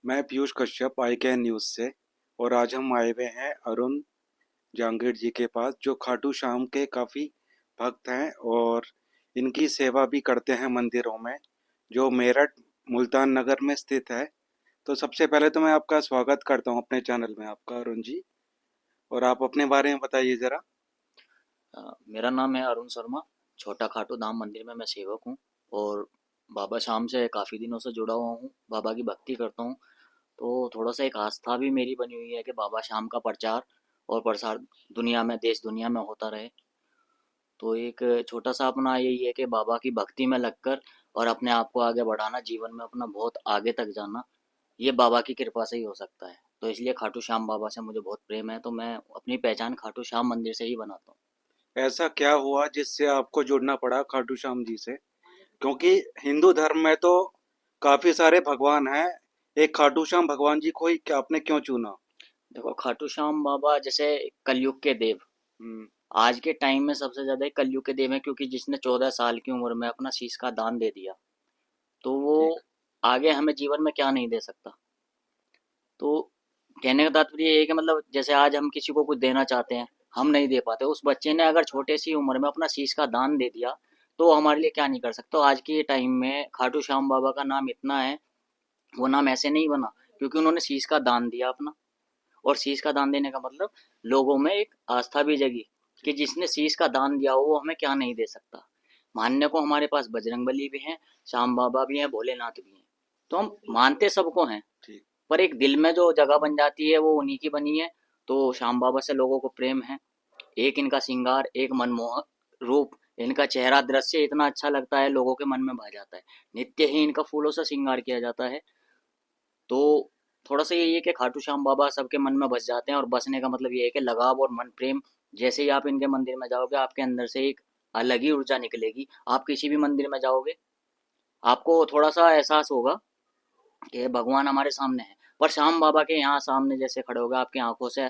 मैं Piyush Kashyap IKN news से। और आज हम आए हुए हैं अरुण जहांगीर जी के पास, जो खाटू श्याम के काफ़ी भक्त हैं और इनकी सेवा भी करते हैं मंदिरों में, जो मेरठ मुल्तान नगर में स्थित है। तो सबसे पहले तो मैं आपका स्वागत करता हूं अपने चैनल में, आपका अरुण जी। और आप अपने बारे में बताइए ज़रा। मेरा नाम है अरुण शर्मा। छोटा खाटू धाम मंदिर में मैं सेवक हूँ और बाबा श्याम से काफ़ी दिनों से जुड़ा हुआ हूँ। बाबा की भक्ति करता हूँ। तो थोड़ा सा एक आस्था भी मेरी बनी हुई है कि बाबा श्याम का प्रचार और प्रसार दुनिया में, देश दुनिया में होता रहे। तो एक छोटा सा अपना यही है कि बाबा की भक्ति में लगकर और अपने आप को आगे बढ़ाना, जीवन में अपना बहुत आगे तक जाना, ये बाबा की कृपा से ही हो सकता है। तो इसलिए खाटू श्याम बाबा से मुझे बहुत प्रेम है, तो मैं अपनी पहचान खाटू श्याम मंदिर से ही बनाता हूँ। ऐसा क्या हुआ जिससे आपको जुड़ना पड़ा खाटू श्याम जी से? क्योंकि हिंदू धर्म में तो काफ़ी सारे भगवान हैं, एक खाटू श्याम भगवान जी को ही क्या आपने क्यों चुना? देखो, खाटू श्याम बाबा जैसे कलयुग के देव, हम्म। आज के टाइम में सबसे ज्यादा कलयुग के देव है, क्योंकि जिसने 14 साल की उम्र में अपना शीश का दान दे दिया, तो वो ठीक। आगे हमें जीवन में क्या नहीं दे सकता। तो कहने का तात्पर्य ये है कि मतलब जैसे आज हम किसी को कुछ देना चाहते हैं, हम नहीं दे पाते, उस बच्चे ने अगर छोटे सी उम्र में अपना शीश का दान दे दिया, तो वो हमारे लिए क्या नहीं कर सकता। तो आज के टाइम में खाटू श्याम बाबा का नाम इतना है, वो नाम ऐसे नहीं बना क्योंकि उन्होंने शीश का दान दिया अपना। और शीश का दान देने का मतलब लोगों में एक आस्था भी जगी कि जिसने शीश का दान दिया हो वो हमें क्या नहीं दे सकता। मानने को हमारे पास बजरंग बली भी हैं, श्याम बाबा भी हैं, भोलेनाथ भी हैं। तो हम मानते सबको हैं, ठीक। पर एक दिल में जो जगह बन जाती है वो उन्हीं की बनी है। तो श्याम बाबा से लोगों को प्रेम है। एक इनका श्रृंगार, एक मनमोहक रूप, इनका चेहरा दृश्य इतना अच्छा लगता है, लोगों के मन में भा जाता है। नित्य ही इनका फूलों से श्रृंगार किया जाता है। तो थोड़ा सा यही है कि खाटू श्याम बाबा सबके मन में बस जाते हैं, और बसने का मतलब ये है कि लगाव और मन प्रेम। जैसे ही आप इनके मंदिर में जाओगे, आपके अंदर से एक अलग ही ऊर्जा निकलेगी। आप किसी भी मंदिर में जाओगे, आपको थोड़ा सा एहसास होगा कि भगवान हमारे सामने है। पर श्याम बाबा के यहाँ सामने जैसे खड़े होगे, आपकी आंखों से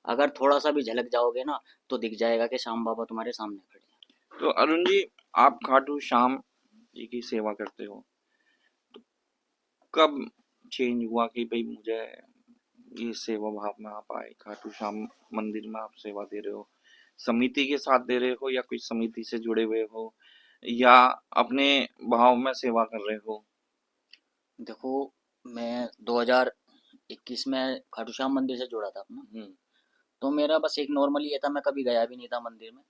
अगर थोड़ा सा भी झलक जाओगे ना, तो दिख जाएगा कि श्याम बाबा तुम्हारे सामने खड़े हैं। तो अरुण जी, आप खाटू श्याम जी की सेवा करते हो, कब चेंज हुआ कि भाई मुझे ये सेवा भाव में आप आए? खाटू श्याम मंदिर में आप सेवा दे रहे हो, समिति के साथ दे रहे हो या कोई समिति से जुड़े हुए हो, या अपने भाव में सेवा कर रहे हो? देखो, मैं 2021 में खाटू श्याम मंदिर से जुड़ा था अपना। हम्म। तो मेरा बस एक नॉर्मली ये था, मैं कभी गया भी नहीं था मंदिर में।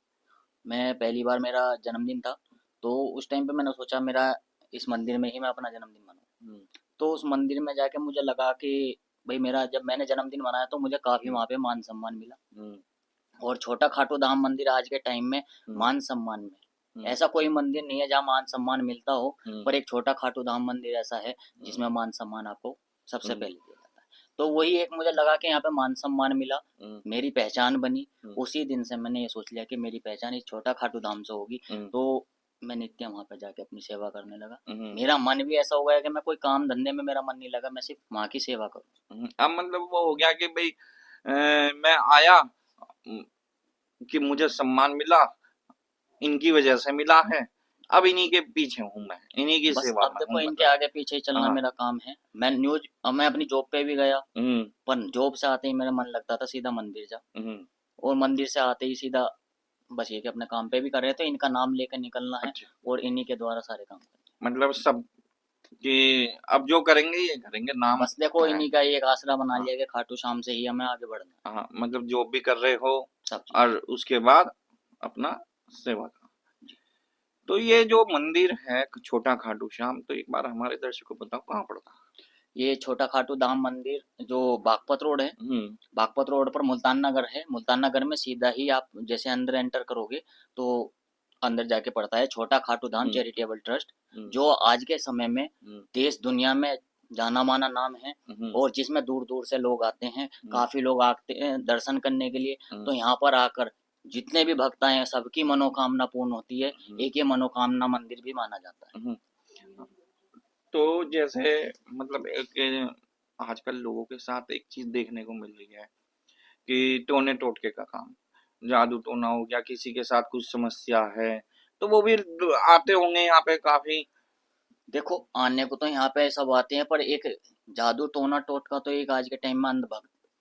मैं पहली बार, मेरा जन्मदिन था, तो उस टाइम पे मैंने सोचा मेरा इस मंदिर में ही मैं अपना जन्मदिन मनाऊं। हम्म। तो उस मंदिर में जाके मुझे लगा कि भाई, मेरा जब मैंने जन्मदिन मनाया तो मुझे काफ़ी वहाँ पे मान सम्मान मिला। हम्म। और छोटा खाटू धाम मंदिर आज के टाइम में हम्म। मान सम्मान में, हम्म। ऐसा कोई मंदिर नहीं है जहाँ मान सम्मान मिलता हो। हम्म। पर एक छोटा खाटू धाम मंदिर ऐसा है हम्म। जिसमें मान सम्मान आपको सबसे हम्म। पहले दिया जाता है। तो वही एक मुझे लगा कि यहाँ पे मान सम्मान मिला, हम्म। मेरी पहचान बनी। हम्म। उसी दिन से मैंने ये सोच लिया कि मेरी पहचान इस छोटा खाटू धाम से होगी। हम्म। तो मैं नित्य वहाँ पे जाके अपनी सेवा करने लगा। हम्म। मेरा मन भी ऐसा हो गया कि मैं कोई काम धंधे में मेरा मन नहीं लगा, मैं सिर्फ माँ की सेवा करूँ। अब मतलब वो हो गया कि भाई मैं आया, कि मुझे सम्मान मिला, इनकी वजह से मिला है, अब इन्हीं के पीछे हूँ, मैं इन्हीं की बस सेवा अब में देखो, हूँ, इनके मतलब। आगे पीछे ही चलना हाँ। मेरा काम है। मैं अपनी जॉब पे भी गया, हम्म। पर जॉब से आते ही मेरा मन लगता था सीधा मंदिर जा। हम्म। और मंदिर से आते ही सीधा बस ये कि अपने काम पे भी कर रहे थे, इनका नाम लेकर निकलना है अच्छा, और इन्हीं के द्वारा सारे काम करने मतलब सब कि अब जो करेंगे ये करेंगे, हैं। नाम बस देखो, है। इन्हीं का ये एक आसरा बना हाँ। लिया कि खाटू श्याम से ही हमें आगे बढ़ना है, हाँ, मतलब जो भी कर रहे हो सब चीज़। और उसके बाद अपना सेवा का। जी। तो ये जो मंदिर है छोटा खाटू श्याम, तो एक बार हमारे दर्शकों को बताओ कहाँ पड़ता है? ये छोटा खाटू धाम मंदिर जो बागपत रोड है, हम्म। बागपत रोड पर मुल्तान नगर है। मुल्तान नगर में सीधा ही आप जैसे अंदर एंटर करोगे, तो अंदर जाके पड़ता है छोटा खाटू धाम हम्म। चैरिटेबल ट्रस्ट, हम्म। जो आज के समय में हम्म। देश दुनिया में जाना माना नाम है। हम्म। और जिसमें दूर दूर से लोग आते हैं, हम्म। काफी लोग आते हैं दर्शन करने के लिए। हम्म। तो यहाँ पर आकर जितने भी भक्त आए हैं, सबकी मनोकामना पूर्ण होती है। हम्म। एक ये मनोकामना मंदिर भी माना जाता है। हम्म। तो जैसे मतलब एक आजकल लोगों के साथ एक चीज देखने को मिल रही है कि टोने टोटके का काम, जादू टोना हो गया, किसी के साथ कुछ समस्या है तो वो भी आते होंगे यहाँ पे काफी, देखो आने को तो यहाँ पे सब आते हैं, पर एक जादू टोना टोटका तो एक आज के टाइम में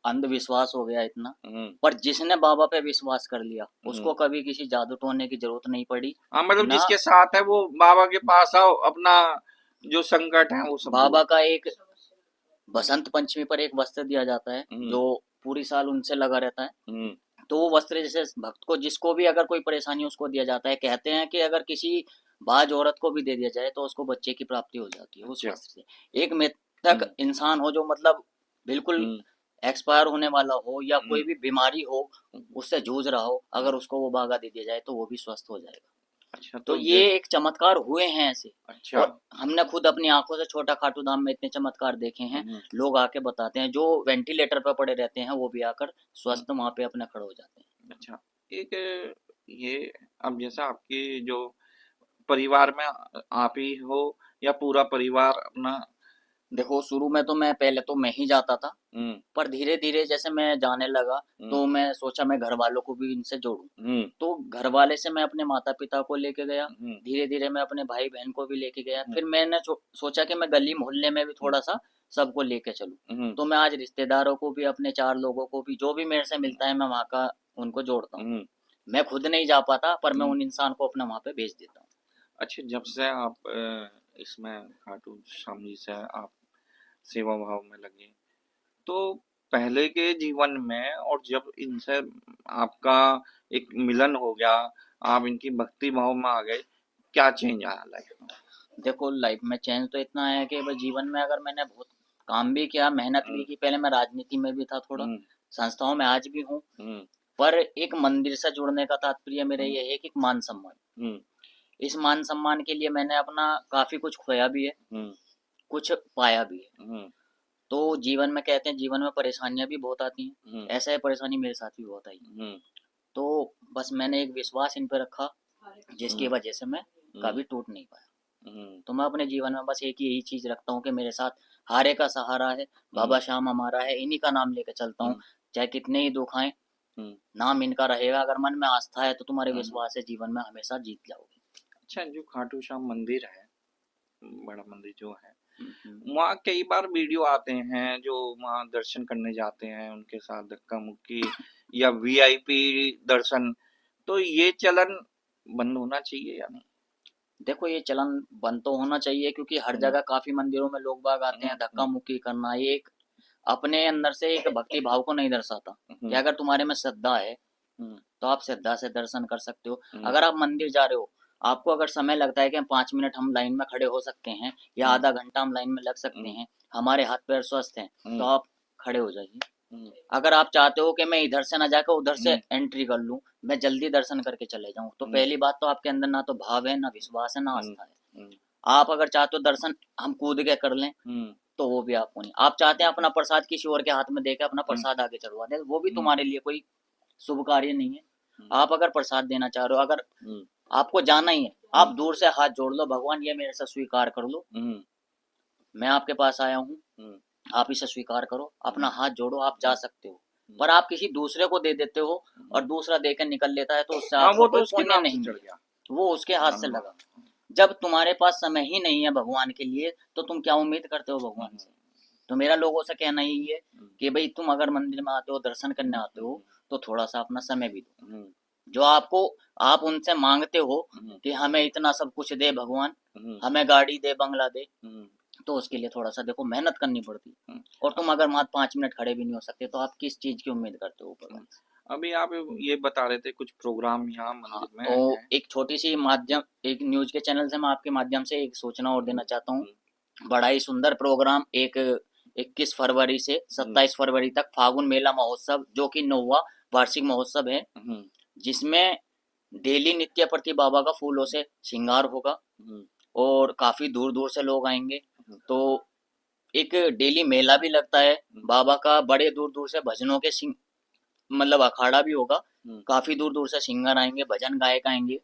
अंधविश्वास हो गया इतना। हम्म पर जिसने बाबा पे विश्वास कर लिया हम्म। उसको कभी किसी जादू टोने की जरूरत नहीं पड़ी। हाँ मतलब ना जिसके साथ है वो बाबा के पास आओ, अपना जो संकट है वो सब दूर। बाबा का एक बसंत पंचमी पर एक वस्त्र दिया जाता है हम्म जो पूरी साल उनसे लगा रहता है। हम्म तो वो वस्त्र जैसे भक्त को जिसको भी अगर कोई परेशानी है उसको दिया जाता है। कहते हैं कि अगर किसी बाज औरत को भी दे दिया जाए तो उसको बच्चे की प्राप्ति हो जाती है उस अच्छा। वस्त्र से। एक मृतक हम्म इंसान हो जो मतलब बिल्कुल हम्म एक्सपायर होने वाला हो या हम्म कोई भी बीमारी हो, हम्म, उससे जूझ रहा हो, अगर उसको वो बागा दे दिया जाए तो वो भी स्वस्थ हो जाएगा। अच्छा तो तो ये एक चमत्कार हुए हैं ऐसे। अच्छा। और हमने खुद अपनी आंखों से छोटा खाटू धाम में इतने चमत्कार देखे हैं। हम्म लोग आके बताते हैं जो वेंटिलेटर पर पड़े रहते हैं वो भी आकर हम्म, स्वस्थ वहां पे अपने खड़े हो जाते हैं। अच्छा। एक ये अब जैसा आपकी जो परिवार में आप ही हो या पूरा परिवार अपना। देखो शुरू में तो मैं पहले तो मैं ही जाता था, हम्म पर धीरे धीरे जैसे मैं जाने लगा हम्म तो मैं सोचा मैं घर वालों को भी इनसे जोड़ूं। हम्म तो घर वाले से मैं अपने माता पिता को लेके गया, हम्म धीरे धीरे मैं अपने भाई बहन को भी लेके गया। हम्म फिर मैंने सोचा कि मैं गली मोहल्ले में भी थोड़ा सा सबको लेके चलूं। हम्म तो मैं आज रिश्तेदारों को भी अपने चार लोगों को भी जो भी मेरे से मिलता है मैं वहाँ का उनको जोड़ता हूँ। हम्म मैं खुद नहीं जा पाता पर मैं हम्म। उन इंसान को अपना वहाँ पे भेज देता हूँ। अच्छा जब से आप इसमें खाटू श्याम जी से आप सेवा भाव में लगे, तो पहले के जीवन में और जब इनसे आपका एक मिलन हो गया, आप इनकी भक्ति भाव में आ गए, क्या चेंज आया लाइफ में? देखो लाइफ में चेंज तो इतना है कि बस जीवन में अगर मैंने बहुत काम भी किया, मेहनत भी हम्म की। पहले मैं राजनीति में भी था थोड़ा, हम्म संस्थाओं में आज भी हूँ। हम्म पर एक मंदिर से जुड़ने का तात्पर्य मेरा हम्म ये है कि एक मान सम्मान। हम्म इस मान सम्मान के लिए मैंने अपना काफी कुछ खोया भी है, हम्म कुछ पाया भी है। हम्म तो जीवन में कहते हैं जीवन में परेशानियां भी बहुत आती हम्म हैं, ऐसा है परेशानी मेरे साथ भी बहुत आई। हम्म तो बस मैंने एक विश्वास इन पे रखा जिसकी हम्म वजह से मैं कभी टूट नहीं पाया। हम्म तो मैं अपने जीवन में बस एक ही यही चीज रखता हूँ कि मेरे साथ हारे का सहारा है, हम्म बाबा श्याम हमारा है, इन्हीं का नाम लेके चलता हूँ। हम्म चाहे कितने ही दुख आए, हम्म नाम इनका रहेगा। अगर मन में आस्था है तो तुम्हारे हम्म। विश्वास है, जीवन में हमेशा जीत जाओगे। अच्छा जो खाटू श्याम मंदिर है, बड़ा मंदिर जो है, हम्म। वहाँ कई बार वीडियो आते हैं जो वहाँ दर्शन करने जाते हैं, उनके साथ धक्का मुक्की या वीआईपी दर्शन, तो ये चलन बंद होना चाहिए या नहीं? देखो ये चलन बंद तो होना चाहिए क्योंकि हर हम्म जगह काफी मंदिरों में लोग बाग आते हैं। धक्का मुक्की करना ये एक अपने अंदर से एक भक्ति भाव को नहीं दर्शाता। कि हम्म अगर तुम्हारे में श्रद्धा है हम्म तो आप श्रद्धा से दर्शन कर सकते हो। हम्म अगर आप मंदिर जा रहे हो, आपको अगर समय लगता है कि हम 5 मिनट हम लाइन में खड़े हो सकते हैं या हम्म आधा घंटा हम लाइन में लग सकते हम्म हैं, हमारे हाथ पैर स्वस्थ हैं, तो हम्म आप खड़े हो जाइए। हम्म अगर आप चाहते हो कि मैं इधर से ना जाकर उधर से हम्म एंट्री कर लूं, मैं जल्दी दर्शन करके चले जाऊं, तो हम्म पहली बात तो आपके अंदर ना तो भाव है, ना विश्वास है, ना हम्म आस्था है। हम्म आप अगर चाहते हो दर्शन हम कूद के कर लें हम्म तो वो भी आपको नहीं। आप चाहते हैं अपना प्रसाद किसी और के हाथ में देकर अपना हम्म प्रसाद आगे चढ़वा दें, वो भी हम्म तुम्हारे लिए कोई शुभ कार्य नहीं है। हम्म आप अगर प्रसाद देना चाह रहे हो, अगर हम्म आपको जाना ही है, आप दूर से हाथ जोड़ लो, भगवान ये मेरे से स्वीकार कर लो, हम्म मैं आपके पास आया हूँ, हम्म आप इसे स्वीकार करो, अपना हाथ जोड़ो, आप जा सकते हो। हम्म। पर आप किसी दूसरे को दे देते हो और दूसरा देकर निकल लेता है तो उससे हाँ आपको वो कोई तो उसके पुण्य नाम से नहीं चढ़ मिलेगा, गया। वो उसके हाथ से लगा। जब तुम्हारे पास समय ही नहीं है भगवान के लिए तो तुम क्या उम्मीद करते हो भगवान से। तो मेरा लोगों से कहना यही है कि भाई तुम अगर मंदिर में आते हो, दर्शन करने आते हो, तो थोड़ा सा अपना समय भी दो। जो आपको आप उनसे मांगते हो कि हमें इतना सब कुछ दे भगवान, हमें गाड़ी दे, बंगला दे, तो उसके लिए थोड़ा सा देखो मेहनत करनी पड़ती है। और तुम अगर मात्र 5 मिनट खड़े भी नहीं हो सकते तो आप किस चीज की उम्मीद करते हो ऊपर वाले से? अभी आप ये बता रहे थे कुछ प्रोग्राम यहाँ हाँ, मंदिर में तो है। एक छोटी सी माध्यम, एक न्यूज के चैनल से मैं आपके माध्यम से एक सूचना और देना चाहता हूँ। बड़ा ही सुंदर प्रोग्राम एक 21 फरवरी से 27 फरवरी तक फागुन मेला महोत्सव, जो कि 9वां वार्षिक महोत्सव है, जिसमें डेली नित्य प्रति बाबा का फूलों से श्रृंगार होगा और काफी दूर दूर से लोग आएंगे। तो एक डेली मेला भी लगता है बाबा का, बड़े दूर दूर से भजनों के मतलब अखाड़ा भी होगा, काफी दूर दूर से सिंगर आएंगे, भजन गायक आएंगे,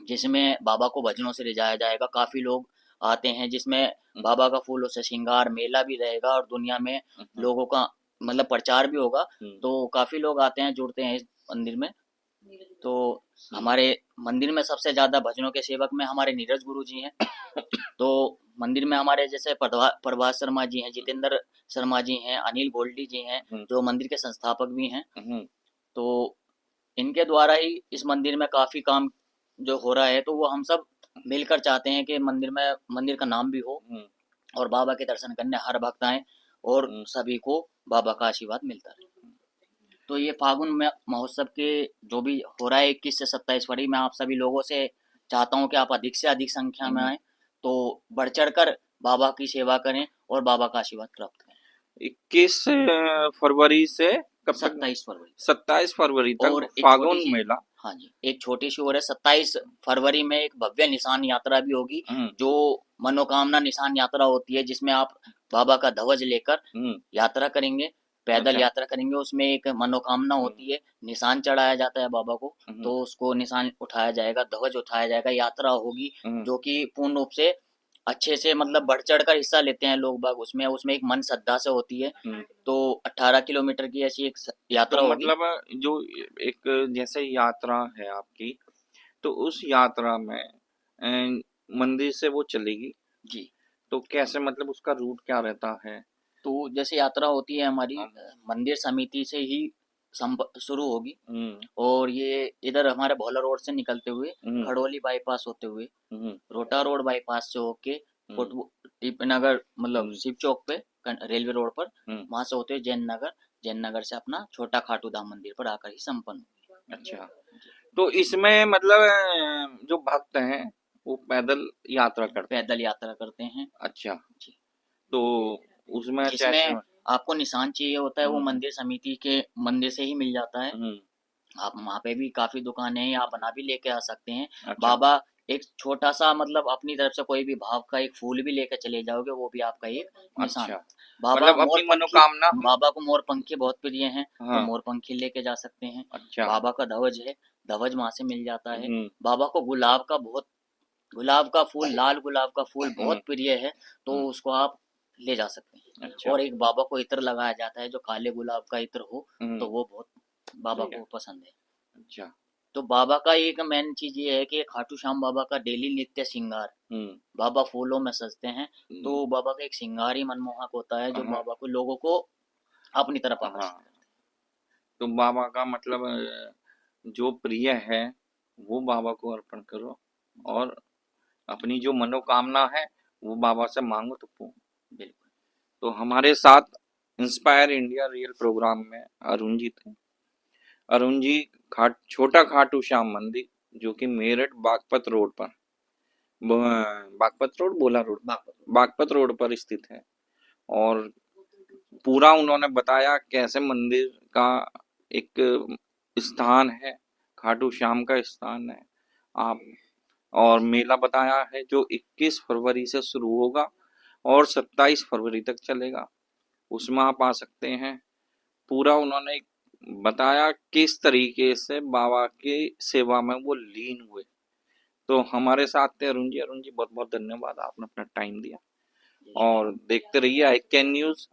जिसमें बाबा को भजनों से रिझाया जाएगा। काफी लोग आते हैं, जिसमें बाबा का फूलों से श्रृंगार मेला भी रहेगा और दुनिया में लोगों का मतलब प्रचार भी होगा। तो काफी लोग आते हैं, जुड़ते हैं इस मंदिर में। तो हमारे मंदिर में सबसे ज्यादा भजनों के सेवक में हमारे नीरज गुरु जी हैं। तो मंदिर में हमारे जैसे प्रभात शर्मा जी हैं, जितेंद्र शर्मा जी हैं, अनिल गोल्डी जी हैं, जो मंदिर के संस्थापक भी हैं। तो इनके द्वारा ही इस मंदिर में काफी काम जो हो रहा है, तो वो हम सब मिलकर चाहते हैं कि मंदिर का नाम भी हो और बाबा के दर्शन करने हर भक्त आए और सभी को बाबा का आशीर्वाद मिलता रहे। तो ये फागुन में महोत्सव के जो भी हो रहा है 21 से 27 फरवरी में, आप सभी लोगों से चाहता हूँ कि आप अधिक से अधिक संख्या में आए, तो बढ़ चढ़ कर बाबा की सेवा करें और बाबा का आशीर्वाद प्राप्त करें। 21 फरवरी से कब तक? 27 फरवरी 27 फरवरी तक और फागुन मेला। हाँ जी, एक छोटी सी और है, 27 फरवरी में एक भव्य निशान यात्रा भी होगी, जो मनोकामना निशान यात्रा होती है, जिसमें आप बाबा का ध्वज लेकर यात्रा करेंगे, पैदल अच्छा। यात्रा करेंगे। उसमें एक मनोकामना होती है, निशान चढ़ाया जाता है बाबा को, तो उसको निशान उठाया जाएगा, ध्वज उठाया जाएगा, यात्रा होगी, जो कि पूर्ण रूप से अच्छे से मतलब बढ़ चढ़ कर हिस्सा लेते हैं लोग बाग उसमें। उसमें एक मन श्रद्धा से होती है। तो 18 किलोमीटर की ऐसी एक यात्रा तो होगी। मतलब जो एक जैसे यात्रा है आपकी, तो उस यात्रा में मंदिर से वो चलेगी जी। तो कैसे, मतलब उसका रूट क्या रहता है? तो जैसे यात्रा होती है हमारी मंदिर समिति से ही शुरू होगी, और ये इधर हमारे भोला रोड से निकलते हुए खड़ोली बाईपास होते हुए रोटा रोड बाईपास से होके टीपनगर मतलब शिव चौक पे रेलवे रोड पर, वहां से होते हुए जैन नगर से अपना छोटा खाटू धाम मंदिर पर आकर ही संपन्न होगी। अच्छा, तो इसमें मतलब जो भक्त हैं वो पैदल यात्रा करते हैं। अच्छा जी। तो उसमें जिसमें आपको निशान चाहिए होता है, वो मंदिर समिति के मंदिर से ही मिल जाता है। आप वहाँ पे भी काफी दुकानें हैं, आप बना भी लेके आ सकते हैं। अच्छा। बाबा एक छोटा सा मतलब अपनी तरफ से कोई भी भाव का एक फूल भी लेकर चले जाओगे, वो भी आपका एक निशान। अच्छा, बाबा मतलब अपनी मनोकामना बाबा को मोर पंखी बहुत प्रिय हैं, तो हाँ। मोर पंखी लेके जा सकते हैं। अच्छा। बाबा का ध्वज है, ध्वज वहां से मिल जाता है। बाबा को गुलाब का फूल, लाल गुलाब का फूल बहुत प्रिय है, तो उसको आप ले जा सकते हैं। अच्छा। और एक बाबा को इत्र लगाया जाता है, जो काले गुलाब का इत्र हो, तो वो बहुत बाबा को पसंद है। अच्छा। तो बाबा का एक मेन चीज ये है कि खाटू श्याम बाबा का डेली नित्य श्रृंगार, बाबा फूलों में सजते हैं, तो बाबा का एक श्रृंगार ही मनमोहक होता है, जो बाबा को लोगों को अपनी तरफ आकर्षित करता है। तो बाबा का मतलब जो प्रिय है वो बाबा को अर्पण करो, और अपनी जो मनोकामना है वो बाबा से मांगो तो बिल्कुल। तो हमारे साथ इंस्पायर इंडिया रियल प्रोग्राम में अरुण जी थे। अरुण जी छोटा खाटू श्याम मंदिर, जो कि मेरठ बागपत रोड पर, बागपत रोड बोला रोड बागपत रोड पर स्थित है। और पूरा उन्होंने बताया कैसे मंदिर का एक स्थान है, खाटू श्याम का स्थान है। आप और मेला बताया है जो 21 फरवरी से शुरू होगा और 27 फरवरी तक चलेगा, उसमें आप आ सकते हैं। पूरा उन्होंने बताया किस तरीके से बाबा की सेवा में वो लीन हुए। तो हमारे साथ थे अरुण जी। अरुण जी बहुत बहुत धन्यवाद, आपने अपना टाइम दिया, और देखते रहिए आई कैन न्यूज।